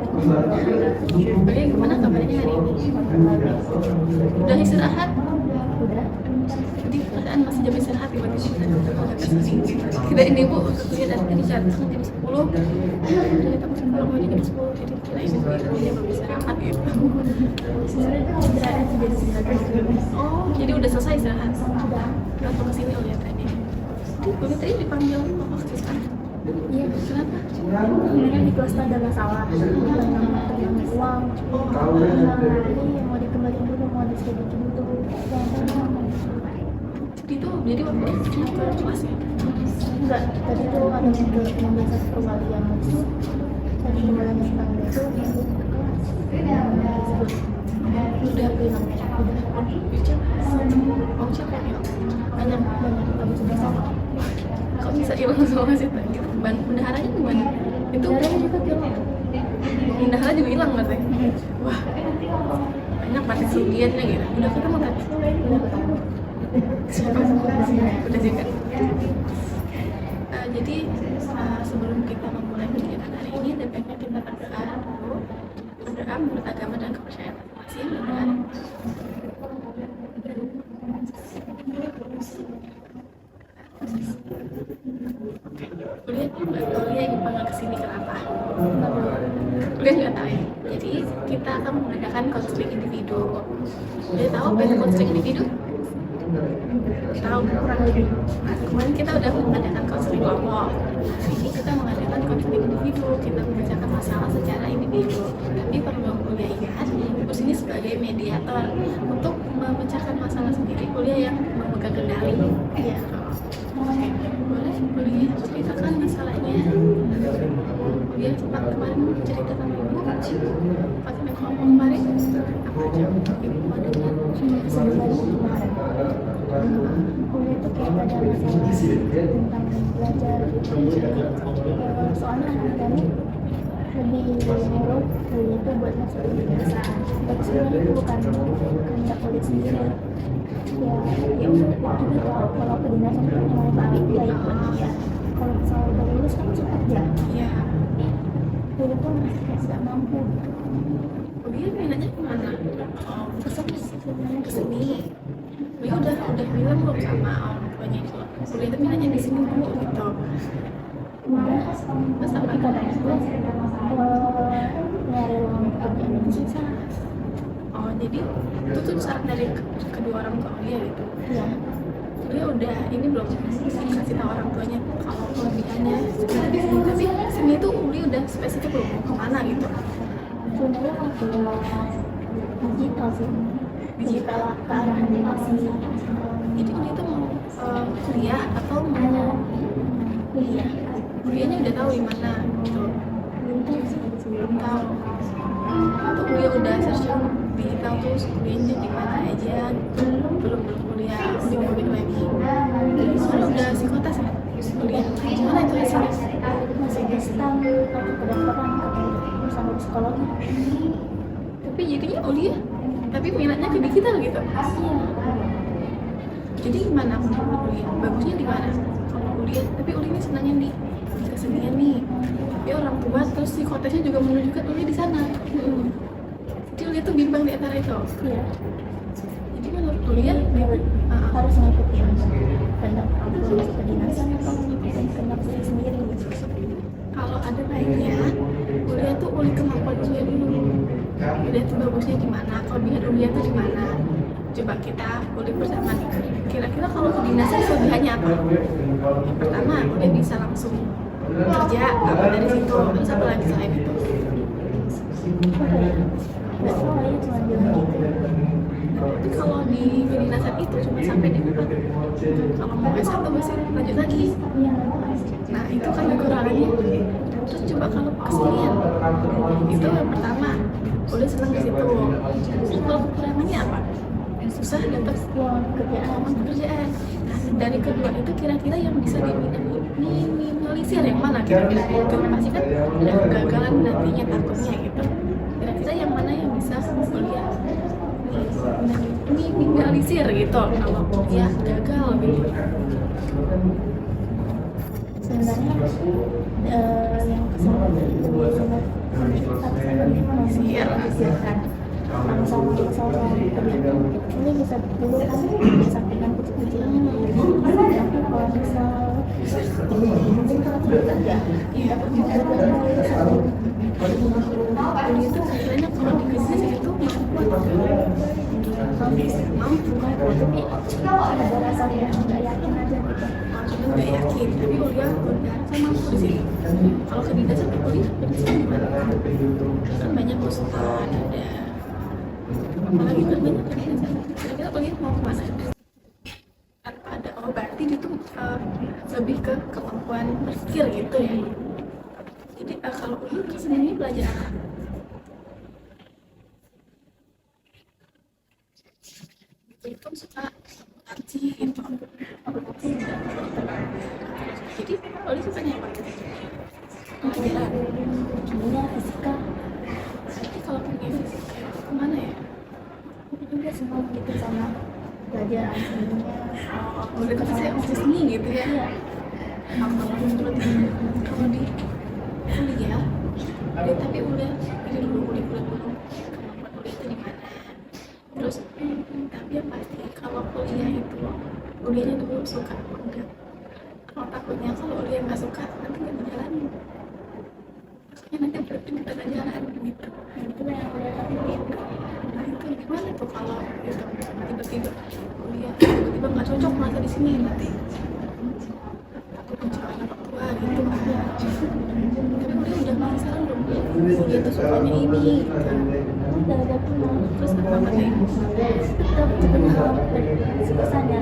Oke, gimana kabarnya hari ini? Udah istirahat? Udah. Jadi perasaan masih jam istirahat tiba-tiba udah kesini. Kita ini Bu, kuliah dari tadi jam 10. Jadi kita masih pulang lagi jam 10. Jadi kira ini dia belum istirahat gitu. Istirahat sudah istirahat. Oh, jadi udah selesai istirahat? Langsung kesini lihat tadi. Kuliah tadi dipanggil apa sih sekarang? Iya. Kenapa? Sebenarnya di kelas ada masalah. Yang uang. Ini mau dikembaliin dulu, mau disedikin dulu. Jadi waktu itu kenapa kelasnya? Enggak, tadi tuh ada ngambil satu kembalian. Satu kembalian tentang itu Udah bilang oh siapa ya? banyak kamu sudah sama. Kok bisa hilang semua sih gitu? Bendaharanya gimana? Itu Darahnya juga hilang. bendahara juga hilang berarti? Wah, banyak berarti kerugiannya gitu. Udah ketemu kan? Udah ketemu. Siapa? Udah juga. Jadi sebelum kita memulai kegiatan hari ini, ada baiknya kita berdoa dulu. Berdoa menurut agama dan kepercayaan masing-masing. Kuliah dipanggil ke sini kenapa? Kuliah nggak tahu ya. Jadi kita akan mengadakan konseling individu. Udah tahu apa itu konseling individu? Tahu kurang lebih. Nah, kemarin kita udah mengadakan konseling kelompok. Hari ini kita mengadakan konseling individu. Kita membicarakan masalah secara individu. Tapi perlu kuliah ingat, terus ini sebagai mediator untuk memecahkan masalah sendiri. Kuliah yang memegang kendali. Ya. Boleh ceritakan masalahnya. Dia sempat kemarin cerita sama ibu pas ngomong kemarin apa aja ibu mau dengar. Sebenarnya kemarin kuliah itu kayak ada masalah tentang belajar. Soalnya anak kami lebih nyuruh kuliah itu buat masuk kedinasan. Tapi sebenarnya itu bukan kehendak kuliah sendiri. Ya udah juga kalau kedinasan itu mau balik ya kalau misalnya udah lulus kan bisa kerja. Iya. Kuliah tuh masih kayak nggak mampu. Kuliah minatnya kemana? Kesini sebenarnya Ke seni. Dia udah bilang belum sama orang tuanya itu. Kuliah itu minatnya di sini dulu gitu. Terus apa? Kadang itu nyari uang pekerjaan itu susah. Oh jadi itu tuh syarat dari kedua orang tua dia gitu. Iya. Dia udah ini belum kasih tahu orang tuanya kalau kelebihannya sebenarnya di sini. Tapi seni itu Uli udah spesifik belum mau kemana gitu. Sebenarnya ke digital sih. Digital ke arah animasi. Jadi Uli itu mau kuliah atau mau Kuliah. kuliahnya udah tahu di mana gitu. Belum tahu sih. Belum tahu. Atau kuliah udah searching digital terus kuliahnya di mana aja. Belum kuliah bingung lagi. Soalnya udah psikotes ya kuliah. Gimana itu hasilnya? Masih gestam atau kedokteran atau sama psikologi. Tapi jadinya kuliah tapi minatnya ke digital gitu. Iya. Jadi gimana menurut kuliah? Bagusnya di mana? Kalau kuliah, tapi Uli ini senangnya di kesenian nih. Tapi orang tua terus psikotesnya juga menunjukkan Uli di sana. Jadi Uli tuh bimbang di antara itu. Iya. Jadi menurut kuliah Harus ngikutin kehendak masuk kedinasan atau ngikutin kehendak diri sendiri. kalau ada baiknya kuliah tuh Uli kemampuan Uli dulu. Kuliah tuh bagusnya gimana? Kelebihan Uli tuh gimana? Coba kita kulik bersama nih. Kira-kira kalau kedinasan kelebihannya apa? Yang pertama, Uli bisa langsung kerja apa dari situ. Terus apa lagi selain itu? Apa ya? Nggak salah ya cuma bilang gitu. Tapi kalau di kedinasan itu cuma sampai di 4. Kalau mau S1 masih lanjut lagi. Iya. Nah itu kan kekurangannya. Terus coba kalau kesenian itu yang pertama udah senang di situ. Terus kalau kekurangannya apa? Susah dapat lowongan pekerjaan. Nah, dari kedua itu kira-kira yang bisa diminimalisir yang mana kira-kira? Itu pasti kan ada kegagalan nantinya takutnya gitu. Kira-kira yang mana yang bisa kuliah minimalisir gitu kalau kuliah gagal gitu. Sebenarnya yang kesana itu sebenarnya disisirkan sama-sama ini bisa dulu kan disampaikan kecil-kecil. Tapi kalau misal mungkin kalau kerja Iya, kuliah itu sebenarnya kalau di bisnis itu mampu kan, tapi ada rasa yang nggak yakin aja gitu. cuma nggak yakin. Tapi kuliah saya mampu di sini. Kalau kedinasan kuliah di sini gimana? Kan banyak ustad ada, apalagi kan banyak kedinasan. Kira-kira kuliah mau kemana? Tanpa ada, oh berarti itu lebih ke kemampuan berpikir gitu ya. Jadi kalau kuliah kesini belajar apa? Itu suka ngaji gitu. Jadi kuliah sukanya apa? Pelajaran. Kimia, fisika, Tapi kalau pergi fisika kemana ya? aku juga semua gitu sama pelajaran seninya. Berarti saya masih seni gitu ya? Iya. Kalau di kuliah, tapi udah ini dulu kuliah dulu. Kemampuan kuliah itu di mana? Terus tapi yang pasti kalau kuliah itu kuliahnya dulu suka apa enggak? Kalau takutnya kalau kuliah nggak suka nanti nggak berjalan. Maksudnya nanti berarti kita nggak jalan gitu. Itu yang udah takutin. Nah itu gimana tuh kalau gitu, tiba-tiba kuliah tiba-tiba nggak cocok merasa di sini nanti takut kecewa orang tua gitu kan. Tapi kuliah udah masalah belum, kuliah tuh sukanya ini gitu. Udah ada kenal. Terus apa katanya? Tetap kenal sebesarnya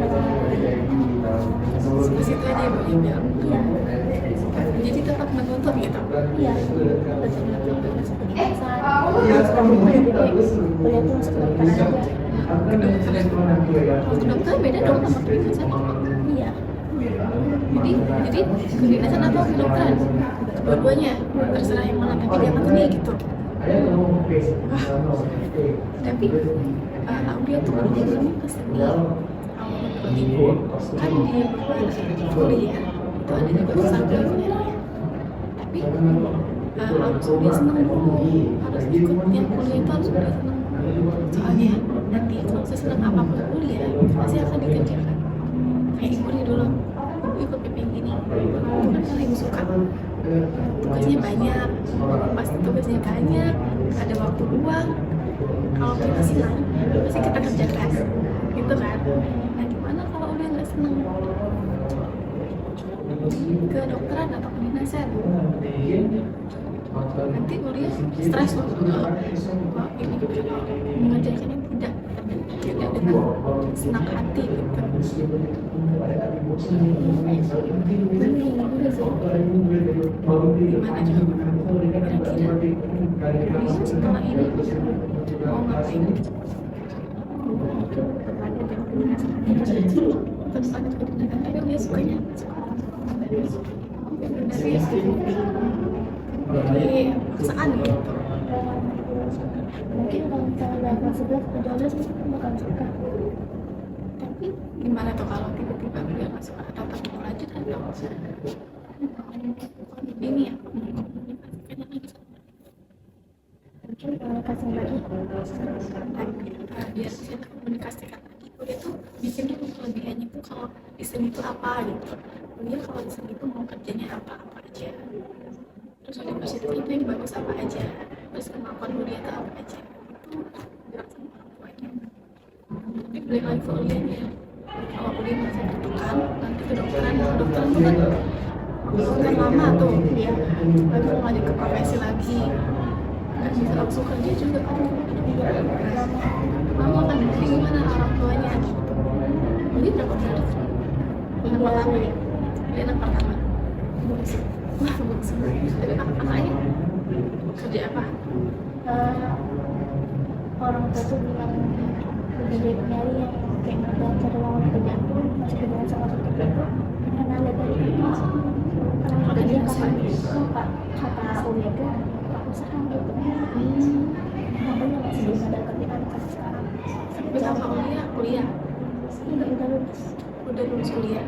Di situ aja ibu yang bilang. Iya. Jadi tetap menuntut gitu. Iya. Kuliah tuh masuk kedokteran aja. Kalau kedokteran beda dong sama kedinasan. Iya. Jadi kedinasan atau kedokteran? Dua-duanya terserah yang mana, tapi jangan seni gitu. Tapi Audia tuh kuliahnya ke seni. Ibu kan di kuliah itu ada juga pesantren kuliahnya. Tapi harus dia senang dulu, harus ikut yang kuliah itu harus dia senang. Soalnya nanti kalau sesenang apapun kuliah pasti akan dikerjakan. Kayak ibu nih dulu, ibu ikut PPM ini, itu kan karena ibu suka. Tugasnya banyak, pasti tugasnya banyak, ada waktu luang. Kalau kita senang, pasti kita kerjakan, gitu kan? Nah gimana kalau udah nggak senang? Ke dokteran atau kedinasan? Nanti kuliah stres loh, wah ini mengerjakannya tidak dengan senang hati gitu. Gimana coba? Kira-kira kuliah setelah ini mau ngapain? Terus lanjut ke kedinasan, tapi dia sukanya dari paksaan gitu. Mungkin kalau misalnya udah kelas 11 udah bakal suka. Tapi gimana tuh kalau tiba-tiba dia nggak suka atau takut lanjut atau ini ya komunikasikannya lagi Mungkin komunikasi lagi. biar bisa komunikasikan lagi. Kuliah tuh bikin dulu kelebihannya tuh kalau di sini tuh apa gitu. Kuliah kalau di sini tuh mau kerjanya apa aja. Terus universitas itu yang bagus apa aja. Terus kemampuan kuliah itu apa aja. Itu bilang sama orang tuanya. Tapi balik lagi kuliahnya. Kalau kuliah masih tertekan, nanti kedokteran tuh kan lama tuh. Iya. Lalu mau lanjut ke profesi lagi. Nggak bisa langsung kerja juga kan. Lama kan, jadi gimana orang tuanya? Kuliah berapa bulan? Bulan pertama ya? Anak pertama. Wah, bagus banget. Tapi anak-anaknya kerja apa? Orang tua tuh bilang lebih baik nyari yang kayak udah cari lowongan kerjaan tuh masih kerjaan sama seperti itu karena lihat dari itu karena kerja kapan kata kuliah tuh usaha gitu makanya masih belum ada kerjaan sampai sekarang. Tapi sama kuliah udah lulus kuliah.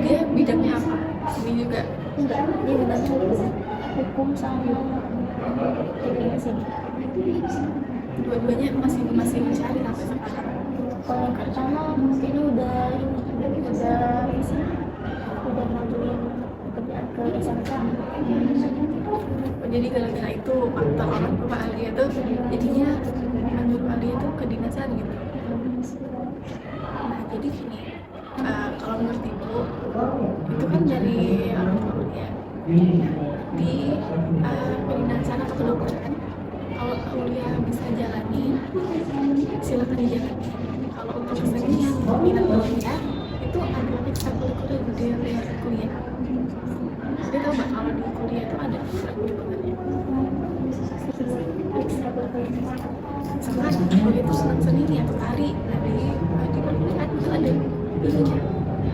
Dia bidangnya apa? Ini juga enggak, dia bidang hukum sama TPS. sini? Dua-duanya masih mencari sampai sekarang. Kalau yang pertama mungkin udah ngajuin pekerjaan ke SMK. Jadi gara-gara itu faktor orang tua Alia tuh jadinya menyuruh Alia tuh kedinasan gitu. Nah jadi gini, kalau menurut ibu itu kan dari orang tua Alia di kedinasan atau kedokteran, kalau Alia bisa jalani silakan dijalani. Kalau untuk kesenian minat Alia itu ada ekstrakurikuler di luar kuliah. Jadi tau gak kalau di kuliah itu ada ekstrakurikulernya? Misalkan kuliah itu senang seni nih atau tari, nah di perkuliahan itu ada ininya,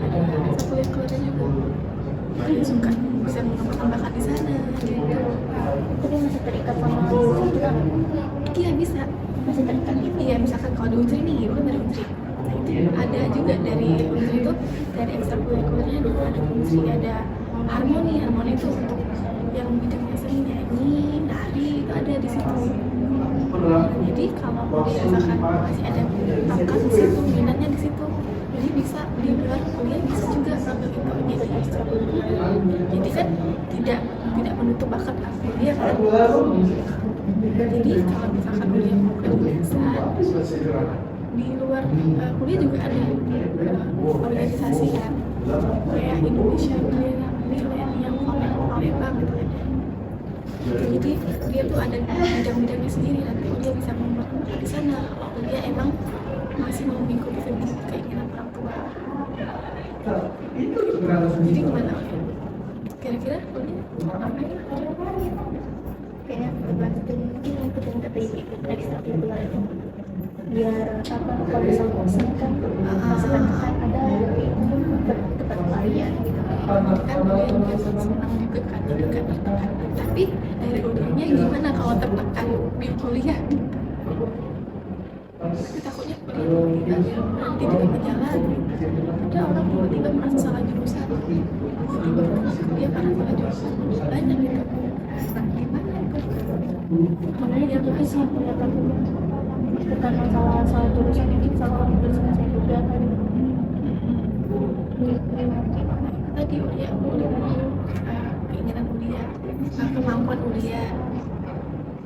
ada ekstrakurikulernya juga. Kalau yang suka bisa mengembangkan bakat di sana gitu. Tapi masih terikat sama jurusan kita nggak? Iya bisa, Masih terikat gitu. iya misalkan kalau di Unsri nih, ibu kan dari Unsri. Nah itu ada juga dari Unsri itu, dari ekstrakurikulernya dulu ada Unsri, ada harmoni itu untuk yang bidangnya seni, nyanyi, nari itu ada di situ. Jadi kalau misalkan masih ada bakat di situ, minatnya di situ, jadi bisa di luar kuliah bisa juga sambil itu jadi ekstrakurikuler. Jadi kan tidak menutup bakat lah kuliah kan. Jadi kalau misalkan kuliah mau ke jurusan di luar kuliah juga ada organisasi kan, kayak Indonesia nilai yang apa gitu ada. Jadi dia tuh ada bidang-bidangnya sendiri, nanti dia bisa mengembangkan di sana kalau dia emang masih mau mengikuti keinginan orang tua. Jadi gimana? Kira-kira kuliah ngapain? Kayaknya tergantung mungkin ikutin KTP ekstrakurikuler itu. Biar apa kalau misalnya bosan kan misalkan ada tempat pelarian gitu. Kan kuliah juga senang juga kan, jadi gak tertekan. Tapi dari kuliahnya gimana kalau tertekan di kuliah? Tapi takutnya kuliah tiba-tiba berhenti di tengah jalan. Ada orang tiba-tiba merasa salah jurusan, tiba-tiba kuliah karena salah jurusan, banyak gitu. Nah gimana itu? Makanya dia tuh sih kuliah tapi bukan masalah salah jurusan, mungkin salah jurusan saya juga kan. Tadi udah keinginan kuliah, kemampuan kuliah,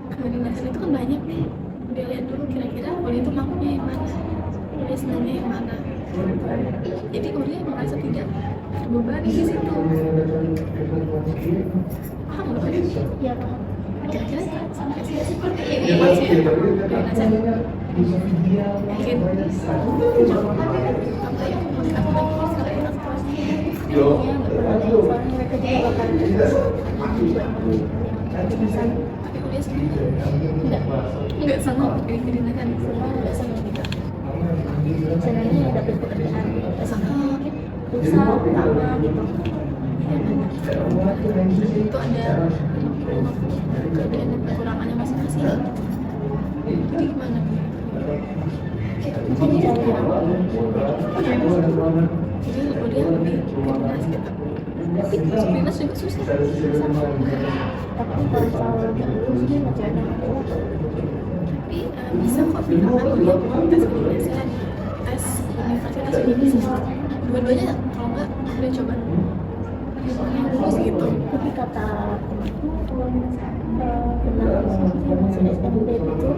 kedinasan itu kan banyak nih. Udah lihat dulu kira-kira kuliah itu mampunya yang mana, kuliah senangnya yang mana. Jadi kuliah merasa tidak terbebani di situ. Paham nggak? Iya paham. Kira-kira sampai sih seperti ini masih kedinasan. Yakin? Apa yang mau dikatakan sekarang? Iya nggak pernah deh, soalnya mereka juga bakal Tapi kuliah sendiri nggak sama kayak kedinasan. nggak sama gitu. Senangnya ya dapet pekerjaan sama mungkin susah lama gitu. Itu ada kelebihan dan kekurangannya masing-masing. Jadi gimana? Mungkin bisa Jadi kuliah lebih kedinasan gitu. Tapi dinas juga susah. tapi kalau soal lulus dia nggak ada masalah. Tapi bisa kok misalkan kuliah tes kedinasan, tes universitas juga bisa. Dua-duanya kalau nggak udah coba yang lulus gitu. Tapi kata kenal yang masih SMB itu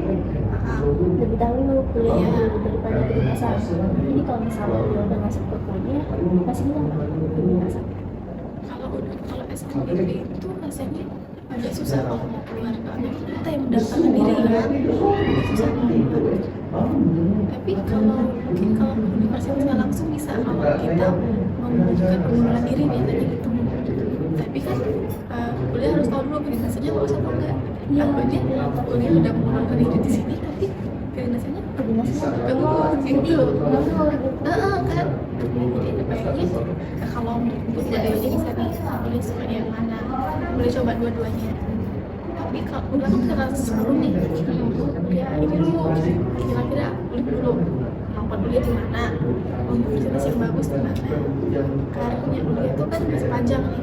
lebih dahulu kuliah daripada kedinasan. Jadi kalau misalnya dia udah masuk ke kuliah masih bilang kedinasan. Kalau SNM itu rasanya agak susah kalau mau keluar, soalnya kita yang mendaftarkan diri kan agak susah. Tapi kalau mungkin kalau universitas nggak langsung bisa, kalau kita membutuhkan pengunduran diri biasanya gitu. Tapi kan kuliah harus tahu dulu kedinasannya lulus atau enggak. Takutnya kuliah udah mengundurkan diri di sini tapi kedinasannya nggak lulus gitu. Kan. Jadi baiknya kalau menurut dua-duanya bisa nih, boleh suka yang mana, boleh coba dua-duanya. Tapi kalau udah kan sekarang sebelum nih, ya ini dulu kira-kira kuliah dulu kemampuan kuliah di mana, universitas yang bagus di mana. Karirnya kuliah itu kan masih panjang nih.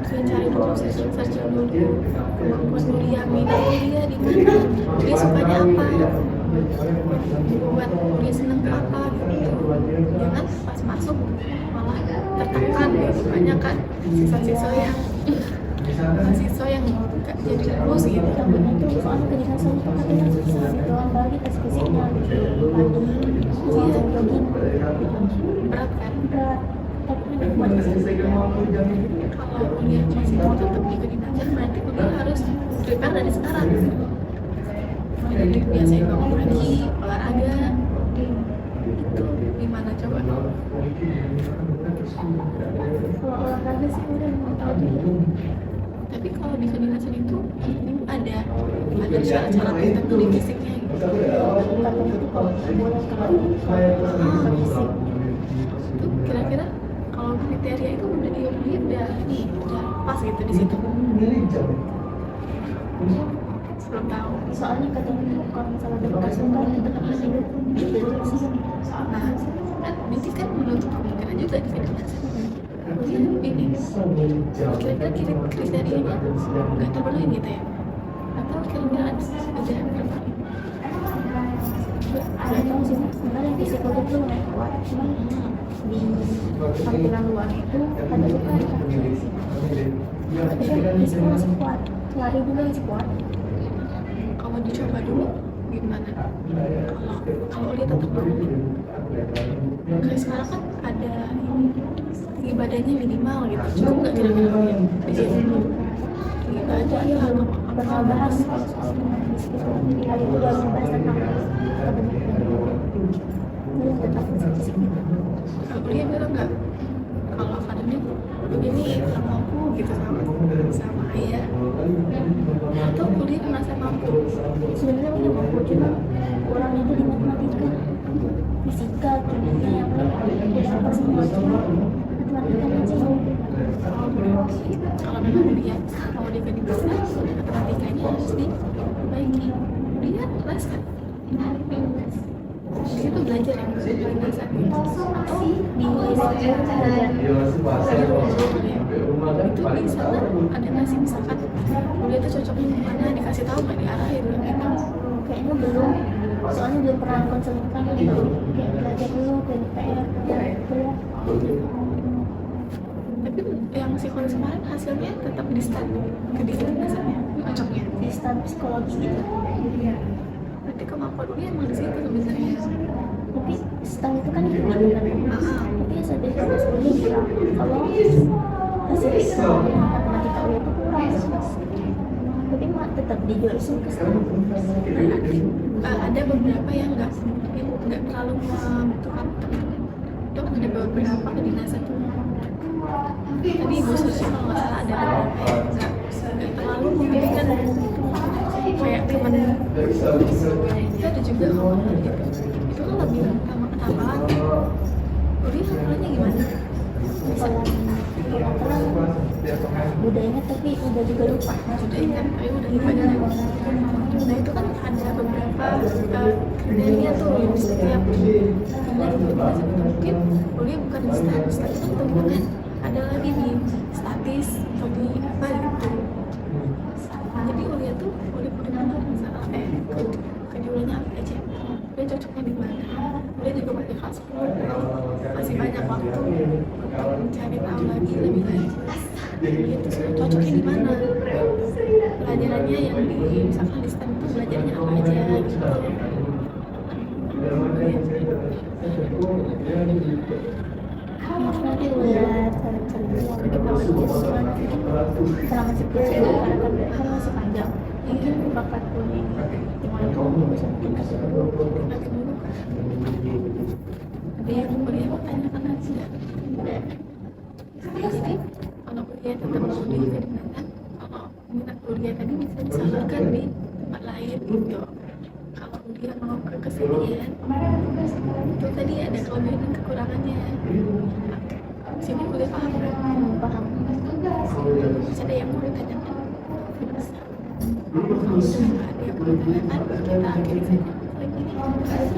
Saya cari dulu, saya searching dulu kemampuan kuliah, minat kuliah di mana, dia sukanya apa, buat dia seneng apa gitu. Jangan pas masuk malah tertekan gitu, banyak kan siswa-siswa yang gak jadi lulus gitu. Yang itu soalnya kedinasan itu kan kita susah doang, bagi tes fisiknya gitu, pagi jogging Berat kan berat, tapi kan buat kesehatan. kalau kuliah masih mau tetap di kedinasan, berarti kuliah harus prepare dari sekarang. Jadi biasain bangun pagi, olahraga, itu gimana coba? Kalau olahraga sih udah mau tahu dulu. Tapi kalau di kedinasan itu ada cara-cara tertentu di fisiknya gitu. Katanya itu kalau boleh kalau fisik Itu kira-kira kalau kriteria itu udah udah pas gitu di situ. Belum tahu. soalnya katanya itu kalau misalnya udah bekas kan itu kan hidup jadi sih. Nah, nanti kan menutup kemungkinan juga di kedinasan. Ini kira-kira kriterianya nggak terpenuhi gitu ya? Atau kira-kira udah terpenuhi? Nggak tahu sih sebenarnya fisik itu lumayan kuat, cuman di tampilan luar itu ada luka di kaki. Tapi kan fisik masih kuat, lari juga masih kuat. Kalau dicoba dulu gimana? Kalau dia tetap mau, kayak sekarang kan ada tinggi badannya minimal gitu, cukup nggak kira-kira dia di situ? Tinggi badan atau Pernah bahas kalau soal fisik itu ada juga yang bahas tentang akademik jadi tetap fisik. kalau dia bilang nggak, kalau akademik ini kurang mampu gitu sama ayah, atau kuliah merasa mampu. Sebenarnya udah mampu, cuma kurang itu di matematika, fisika, kimia yang udah apa semua, cuma matematika aja. Kalau memang dia mau di kedinasan, matematikanya harus diperbaiki. Dia les kan, dia tuh belajar yang di kedinasan gitu, atau Di belajar itu di sana ada nggak sih, misalkan kuliah tuh cocoknya di mana, dikasih tahu nggak, diarahin nggak gitu? kayaknya belum, soalnya belum pernah konseling kan, kayak belajar dulu ke PR kuliah. Tapi yang psikologi kemarin hasilnya tetap di stand ke kedinasannya, cocoknya. Di stand psikologi gitu. Berarti kemampuan dia emang di situ sebenarnya. Tapi stand itu kan hitungan kan, tapi ya sampai kelas kuliah bilang kalau hasil hitungan matematika kuliah itu kurang, tapi mah tetap dijurusin ke stand. Berarti ada beberapa yang nggak terlalu membutuhkan teman. Itu ada beberapa kedinasan tuh. Tadi ibu Susi kalau nggak salah ada beberapa yang nggak terlalu membutuhkan kayak teman. Itu ada juga kalau gitu. Itu kan lebih utama kenapa lagi? Kuliah awalnya gimana? Kalau budayanya tapi udah juga lupa. Sudah ingat, tapi udah lupa juga. Nah itu kan ada beberapa kriteria tuh yang setiap kedinasan itu mungkin kuliah bukan di statis itu bukan, ada lagi di statis atau di apa gitu. Jadi kuliah tuh boleh benar-benar misalnya kejualannya apa aja, dia cocoknya di mana. Dia juga pakai kelas 10, masih banyak waktu untuk mencari tahu lagi lebih lanjut. Dia tuh cocoknya di mana, pelajarannya yang di misalkan di STEM itu belajarnya apa aja gitu. Nanti lihat cari-cari kita bagus, selama masih kecil kan masih panjang, mungkin bakat kuliah gimana kamu bisa tingkat dulu. Ada yang kuliah mau tanyakan aja. Jadi kalau kuliah tetap mau di kedinasan, kalau minat kuliah tadi bisa disalurkan di tempat lain gitu. Kalau kuliah mau ke kesenian, itu tadi ada kelebihan dan kekurangannya. Sini kuliah paham kan? Paham. Masih ada yang mau ditanyakan? Kalau sudah nggak ada yang mau ditanyakan, kita akhiri saja lagi.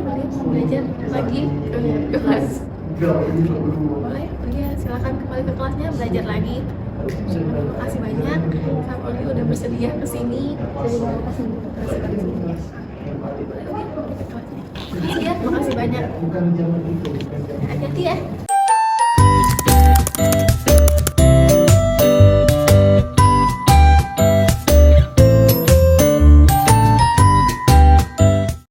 Kalian mau belajar lagi ke kelas? Boleh, kuliah silakan kembali ke kelasnya, belajar lagi. Terima kasih banyak Kak Poli udah bersedia kesini. Jadi banget kesini. Makasih ya, makasih banyak. Hati-hati ya.